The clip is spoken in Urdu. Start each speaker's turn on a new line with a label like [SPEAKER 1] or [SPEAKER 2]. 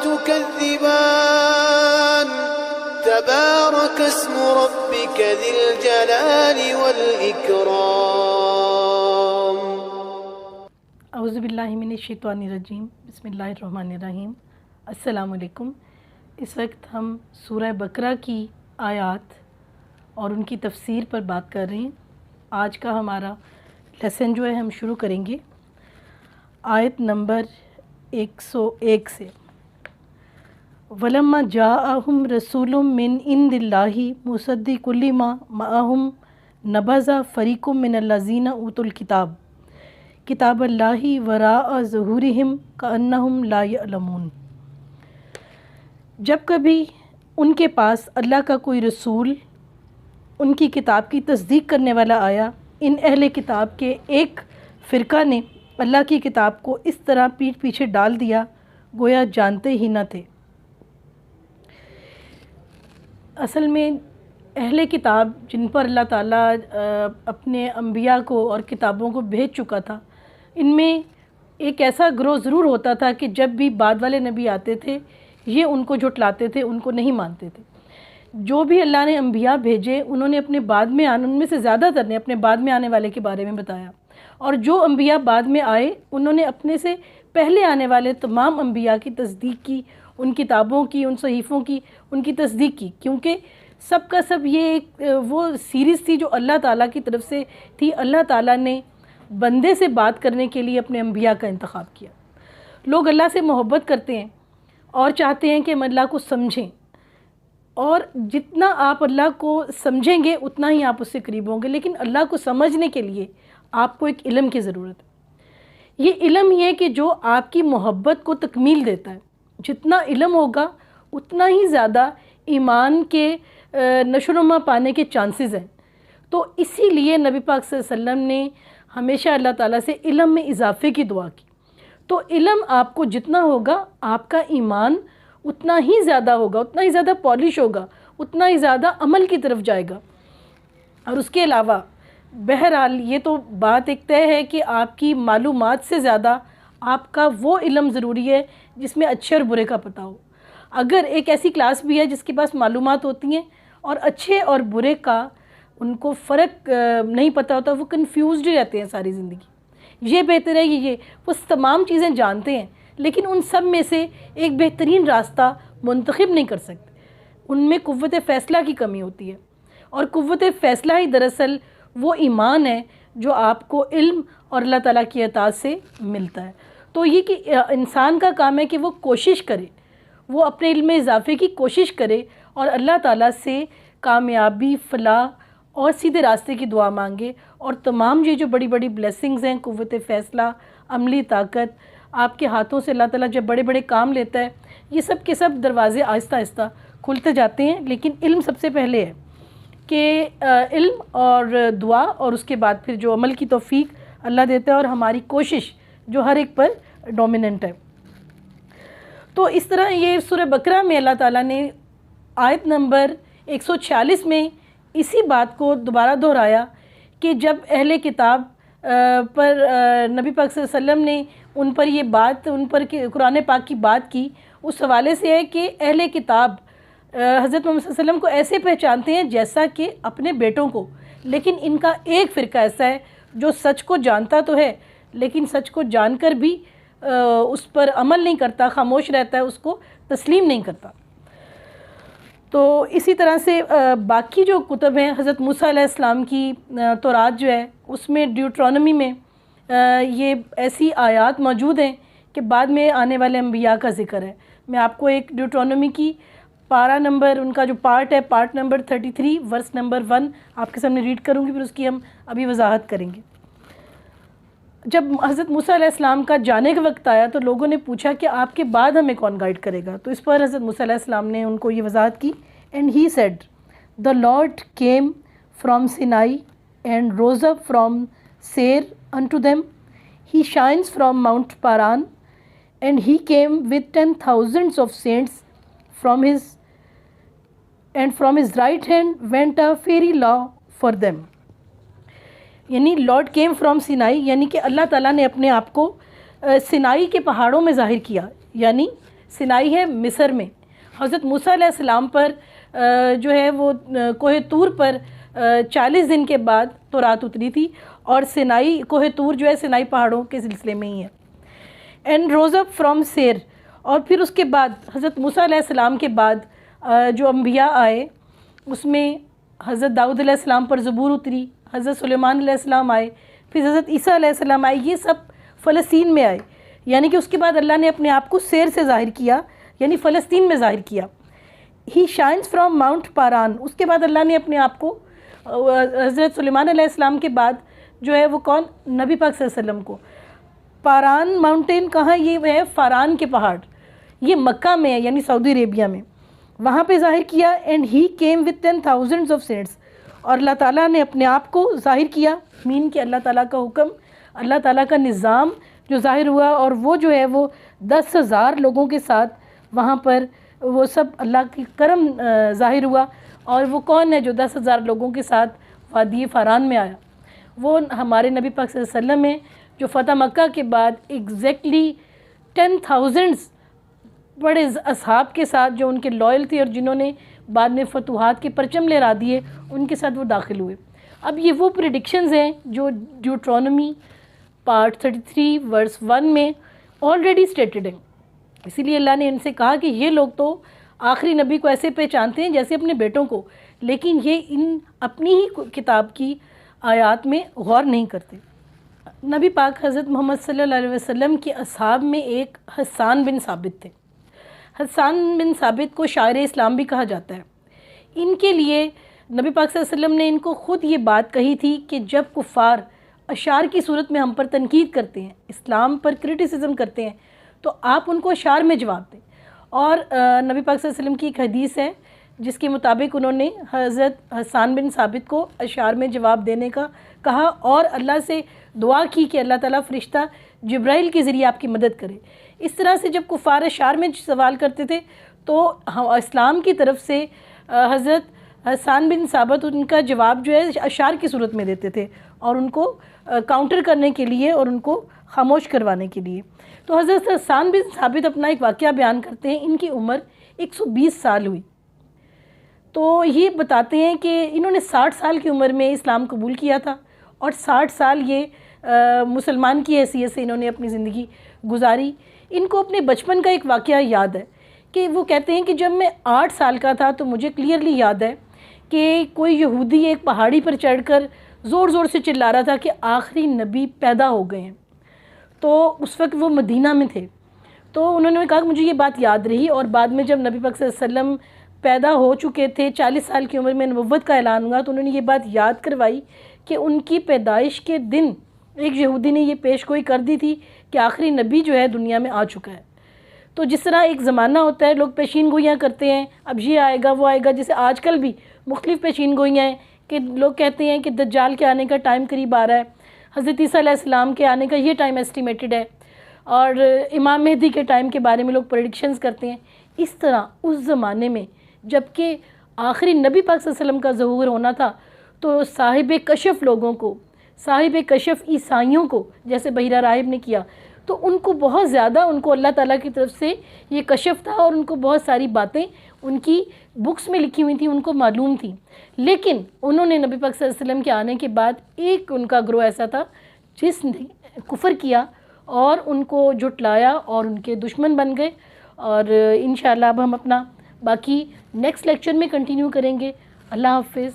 [SPEAKER 1] تكذبان تبارك اسم ربك ذي الجلال والإكرام.
[SPEAKER 2] اعوذ باللہ من الشیطان الرجیم. بسم اللہ الرحمن الرحیم. السلام علیکم. اس وقت ہم سورہ بقرہ کی آیات اور ان کی تفسیر پر بات کر رہے ہیں. آج کا ہمارا لیسن جو ہے ہم شروع کریں گے آیت نمبر 101 سے. وَلَمَّا جَاءَهُمْ رَسُولٌ مِّنْ عِندِ اللَّهِ مُصَدِّقٌ لِّمَا مَعَهُمْ نَبَذَ فَرِيقٌ مِّنَ الَّذِينَ أُوتُوا الْكِتَابَ کتاب اللہ وراء ظہورہم کأنہم لا یعلمون. جب کبھی ان کے پاس اللہ کا کوئی رسول ان کی کتاب کی تصدیق کرنے والا آیا، ان اہل کتاب کے ایک فرقہ نے اللہ کی کتاب کو اس طرح پیٹھ پیچھے ڈال دیا گویا جانتے ہی نہ تھے. اصل میں اہل کتاب جن پر اللہ تعالیٰ اپنے انبیاء کو اور کتابوں کو بھیج چکا تھا، ان میں ایک ایسا گروہ ضرور ہوتا تھا کہ جب بھی بعد والے نبی آتے تھے یہ ان کو جھٹلاتے تھے، ان کو نہیں مانتے تھے. جو بھی اللہ نے انبیاء بھیجے انہوں نے اپنے بعد میں ان میں سے زیادہ تر نے اپنے بعد میں آنے والے کے بارے میں بتایا، اور جو انبیاء بعد میں آئے انہوں نے اپنے سے پہلے آنے والے تمام انبیاء کی تصدیق کی، ان کتابوں کی، ان صحیفوں کی، ان کی تصدیق کی، کیونکہ سب کا سب یہ ایک وہ سیریز تھی جو اللہ تعالیٰ کی طرف سے تھی. اللہ تعالیٰ نے بندے سے بات کرنے کے لیے اپنے انبیاء کا انتخاب کیا. لوگ اللہ سے محبت کرتے ہیں اور چاہتے ہیں کہ ہم اللہ کو سمجھیں، اور جتنا آپ اللہ کو سمجھیں گے اتنا ہی آپ اس سے قریب ہوں گے. لیکن اللہ کو سمجھنے کے لیے آپ کو ایک علم کی ضرورت ہے. یہ علم یہ ہے کہ جو آپ کی محبت کو تکمیل دیتا ہے. جتنا علم ہوگا اتنا ہی زیادہ ایمان کے نشو و نما پانے کے چانسز ہیں. تو اسی لیے نبی پاک صلی اللہ علیہ وسلم نے ہمیشہ اللہ تعالیٰ سے علم میں اضافے کی دعا کی. تو علم آپ کو جتنا ہوگا آپ کا ایمان اتنا ہی زیادہ ہوگا، اتنا ہی زیادہ پالش ہوگا، اتنا ہی زیادہ عمل کی طرف جائے گا. اور اس کے علاوہ بہرحال یہ تو بات ایک طے ہے کہ آپ کی معلومات سے زیادہ آپ کا وہ علم ضروری ہے جس میں اچھے اور برے کا پتہ ہو. اگر ایک ایسی کلاس بھی ہے جس کے پاس معلومات ہوتی ہیں اور اچھے اور برے کا ان کو فرق نہیں پتہ ہوتا، وہ کنفیوزڈ رہتے ہیں ساری زندگی. یہ بہتر ہے یہ وہ تمام چیزیں جانتے ہیں لیکن ان سب میں سے ایک بہترین راستہ منتخب نہیں کر سکتے. ان میں قوت فیصلہ کی کمی ہوتی ہے، اور قوت فیصلہ ہی دراصل وہ ایمان ہے جو آپ کو علم اور اللہ تعالیٰ کی اطاعت سے ملتا ہے. تو یہ کہ انسان کا کام ہے کہ وہ کوشش کرے، وہ اپنے علم میں اضافے کی کوشش کرے اور اللہ تعالیٰ سے کامیابی، فلاح اور سیدھے راستے کی دعا مانگے. اور تمام یہ جو بڑی بڑی بلیسنگز ہیں، قوت فیصلہ، عملی طاقت، آپ کے ہاتھوں سے اللہ تعالیٰ جب بڑے بڑے کام لیتا ہے یہ سب کے سب دروازے آہستہ آہستہ کھلتے جاتے ہیں. لیکن علم سب سے پہلے ہے کہ علم اور دعا، اور اس کے بعد پھر جو عمل کی توفیق اللہ دیتا ہے، اور ہماری کوشش جو ہر ایک پر ڈومیننٹ ہے. تو اس طرح یہ سورہ بقرہ میں اللہ تعالیٰ نے آیت نمبر 146 میں اسی بات کو دوبارہ دہرایا کہ جب اہل کتاب پر نبی پاک صلی اللہ علیہ وسلم نے ان پر یہ بات، ان پر قرآن پاک کی بات کی، اس حوالے سے ہے کہ اہل کتاب حضرت محمد صلی اللہ علیہ وسلم کو ایسے پہچانتے ہیں جیسا کہ اپنے بیٹوں کو. لیکن ان کا ایک فرقہ ایسا ہے جو سچ کو جانتا تو ہے لیکن سچ کو جان کر بھی اس پر عمل نہیں کرتا، خاموش رہتا ہے، اس کو تسلیم نہیں کرتا. تو اسی طرح سے باقی جو کتب ہیں، حضرت موسیٰ علیہ السلام کی تورات جو ہے اس میں ڈیوٹرانومی میں یہ ایسی آیات موجود ہیں کہ بعد میں آنے والے انبیاء کا ذکر ہے. میں آپ کو ایک ڈیوٹرانومی کی پارہ نمبر، ان کا جو پارٹ ہے، پارٹ نمبر 33 ورس نمبر 1 آپ کے سامنے ریڈ کروں گی، پھر اس کی ہم ابھی وضاحت کریں گے. جب حضرت موسیٰ علیہ السلام کا جانے کا وقت آیا تو لوگوں نے پوچھا کہ آپ کے بعد ہمیں کون گائیڈ کرے گا. تو اس پر حضرت موسیٰ علیہ السلام نے ان کو یہ وضاحت کی. And he said the Lord came from Sinai and rose up from Seir unto them. He shines from Mount Paran, and he came with 10,000s of saints from his, and from his right hand went a fairy law for them. یعنی لارڈ کیم فرام سینائی، یعنی کہ اللہ تعالیٰ نے اپنے آپ کو سینائی کے پہاڑوں میں ظاہر کیا. یعنی سینائی ہے مصر میں. حضرت موسیٰ علیہ السلام پر جو ہے وہ کوہ طور پر 40 دن کے بعد تورات اتری تھی, اور سینائی کوہ طور جو ہے سینائی پہاڑوں کے سلسلے میں ہی ہے. اینڈ روز اپ فرام سیر, اور پھر اس کے بعد حضرت موسیٰ علیہ السلام کے بعد جو انبیاء آئے اس میں حضرت داؤد علیہ السلام پر زبور اتری, حضرت سلیمان علیہ السلام آئے, پھر حضرت عیسیٰ علیہ السلام آئے. یہ سب فلسطین میں آئے, یعنی کہ اس کے بعد اللہ نے اپنے آپ کو سیر سے ظاہر کیا, یعنی فلسطین میں ظاہر کیا. ہی شائنس فرام ماؤنٹ پاران, اس کے بعد اللہ نے اپنے آپ کو حضرت سلیمان علیہ السلام کے بعد جو ہے وہ کون, نبی پاک صلی اللہ علیہ وسلم کو. پاران ماؤنٹین کہاں, یہ ہے فاران کے پہاڑ, یہ مکہ میں ہے یعنی سعودی عربیہ میں, وہاں پہ ظاہر کیا. And he came with 10,000 of saints, اور اللہ تعالیٰ نے اپنے آپ کو ظاہر کیا, مین کہ اللہ تعالیٰ کا حکم, اللہ تعالیٰ کا نظام جو ظاہر ہوا, اور وہ جو ہے وہ 10,000 لوگوں کے ساتھ وہاں پر وہ سب اللہ کی کرم ظاہر ہوا. اور وہ کون ہے جو 10,000 لوگوں کے ساتھ وادی فاران میں آیا؟ وہ ہمارے نبی پاک صلی اللہ علیہ وسلم ہے, جو فتح مکہ کے بعد ایگزیکٹلی 10,000 بڑے اصحاب کے ساتھ جو ان کے لائل تھے, اور جنہوں نے بعد میں فتوحات کے پرچم لہرا دیے, ان کے ساتھ وہ داخل ہوئے. اب یہ وہ پریڈکشنز ہیں جو ڈیوٹرانومی پارٹ 33 ورس 1 میں آلریڈی اسٹیٹڈ ہیں. اسی لیے اللہ نے ان سے کہا کہ یہ لوگ تو آخری نبی کو ایسے پہچانتے ہیں جیسے اپنے بیٹوں کو, لیکن یہ ان اپنی ہی کتاب کی آیات میں غور نہیں کرتے. نبی پاک حضرت محمد صلی اللہ علیہ وسلم کے اصحاب میں ایک حسان بن ثابت تھے. حسان بن ثابت کو شاعر اسلام بھی کہا جاتا ہے. ان کے لیے نبی پاک صلی اللہ علیہ وسلم نے ان کو خود یہ بات کہی تھی کہ جب کفار اشعار کی صورت میں ہم پر تنقید کرتے ہیں, اسلام پر کرٹیسزم کرتے ہیں, تو آپ ان کو اشعار میں جواب دیں. اور نبی پاک صلی اللہ علیہ وسلم کی ایک حدیث ہے جس کے مطابق انہوں نے حضرت حسان بن ثابت کو اشعار میں جواب دینے کا کہا, اور اللہ سے دعا کی کہ اللہ تعالیٰ فرشتہ جبرائیل کے ذریعے آپ کی مدد کرے. اس طرح سے جب کفار اشعار میں سوال کرتے تھے تو اسلام کی طرف سے حضرت حسان بن ثابت ان کا جواب جو ہے اشعار کی صورت میں دیتے تھے, اور ان کو کاؤنٹر کرنے کے لیے اور ان کو خاموش کروانے کے لیے. تو حضرت حسان بن ثابت اپنا ایک واقعہ بیان کرتے ہیں. ان کی عمر 120 سال ہوئی, تو یہ بتاتے ہیں کہ انہوں نے 60 سال کی عمر میں اسلام قبول کیا تھا, اور 60 سال یہ مسلمان کی حیثیت سے انہوں نے اپنی زندگی گزاری. ان کو اپنے بچپن کا ایک واقعہ یاد ہے کہ وہ کہتے ہیں کہ جب میں 8 سال کا تھا تو مجھے کلیئرلی یاد ہے کہ کوئی یہودی ایک پہاڑی پر چڑھ کر زور زور سے چلا رہا تھا کہ آخری نبی پیدا ہو گئے ہیں. تو اس وقت وہ مدینہ میں تھے, تو انہوں نے کہا کہ مجھے یہ بات یاد رہی, اور بعد میں جب نبی پاک صلی اللہ علیہ وسلم پیدا ہو چکے تھے, 40 سال کی عمر میں نبوت کا اعلان ہوا, تو انہوں نے یہ بات یاد کروائی کہ ان کی پیدائش کے دن ایک یہودی نے یہ پیش گوئی کر دی تھی کہ آخری نبی جو ہے دنیا میں آ چکا ہے. تو جس طرح ایک زمانہ ہوتا ہے, لوگ پیشین گوئیاں کرتے ہیں, اب یہ آئے گا وہ آئے گا, جیسے آج کل بھی مختلف پیشین گوئیاں ہیں کہ لوگ کہتے ہیں کہ دجال کے آنے کا ٹائم قریب آ رہا ہے, حضرت عیسیٰ علیہ السلام کے آنے کا یہ ٹائم ایسٹیمیٹڈ ہے, اور امام مہدی کے ٹائم کے بارے میں لوگ پریڈکشنز کرتے ہیں. اس طرح اس زمانے میں جب کہ آخری نبی پاک صلی اللہ علیہ وسلم کا ظہور ہونا تھا, تو صاحب کشف لوگوں کو, صاحب کشف عیسائیوں کو, جیسے بحیرہ راہب نے کیا, تو ان کو بہت زیادہ ان کو اللہ تعالیٰ کی طرف سے یہ کشف تھا, اور ان کو بہت ساری باتیں ان کی بکس میں لکھی ہوئی تھیں, ان کو معلوم تھیں. لیکن انہوں نے نبی پاک صلی اللہ علیہ وسلم کے آنے کے بعد ایک ان کا گروہ ایسا تھا جس نے کفر کیا اور ان کو جھٹلایا اور ان کے دشمن بن گئے. اور انشاءاللہ اب ہم اپنا باقی نیکسٹ لیکچر میں کنٹینیو کریں گے. اللہ حافظ.